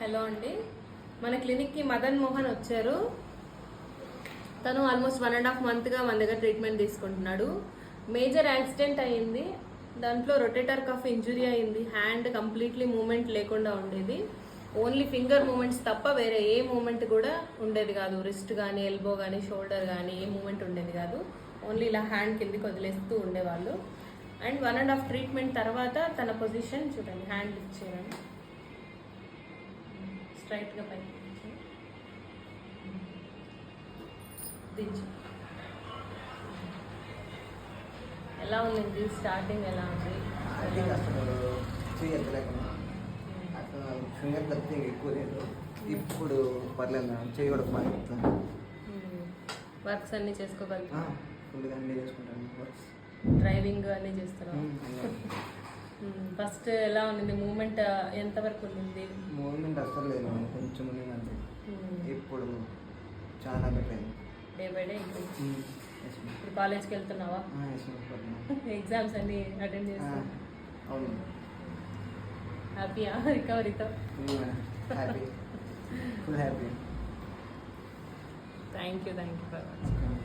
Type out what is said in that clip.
Hello అండి, మన క్లినిక్కి మదన్ మోహన్ వచ్చారు. తను ఆల్మోస్ట్ 1.5 monthగా మన దగ్గర ట్రీట్మెంట్ తీసుకుంటున్నాడు. మేజర్ యాక్సిడెంట్ అయ్యింది. దాంట్లో రొటేటర్ కఫ్ ఇంజురీ అయింది. హ్యాండ్ కంప్లీట్లీ మూమెంట్ లేకుండా ఉండేది. ఓన్లీ ఫింగర్ మూమెంట్స్ తప్ప వేరే ఏ మూమెంట్ కూడా ఉండేది కాదు. రిస్ట్ కానీ, ఎల్బో కానీ, షోల్డర్ కానీ ఏ మూమెంట్ ఉండేది కాదు. ఓన్లీ ఇలా హ్యాండ్ కిందికి వదిలేస్తూ ఉండేవాళ్ళు. అండ్ 1.5 ట్రీట్మెంట్ తర్వాత తన పొజిషన్ చూడండి. హ్యాండ్ లిఫ్ట్ చేయండి, స్ట్రైట్గా పైకి దించు. ఎలా ఉంది స్టార్టింగ్? ఎలా ఉంది? ఫింగర్ తప్పితే ఎక్కువ లేదు. ఇప్పుడు పర్లేదు మేడం, చేయకూడదు బాగా. వర్క్స్ అన్నీ చేసుకోగలుగుతాను. ఫుల్గా అన్నీ చేసుకుంటాను. వర్క్స్, డ్రైవింగ్ అన్నీ చేస్తున్నాను. ఫస్ట్ ఎలా ఉంది మూమెంట్? ఎంతవరకు ఉంది మూమెంట్? అసలు లేదు, కొంచెం ఉంది. ఇప్పుడు చాలా బెటర్ అయింది. డే బై డే ఇప్పుడు కాలేజ్కి వెళ్తున్నావా? ఎగ్జామ్స్ అన్ని అటెండ్ చేస్తాను. అవును. హ్యాపీయా రికవరీతో? Happy, full happy. Thank you for watching.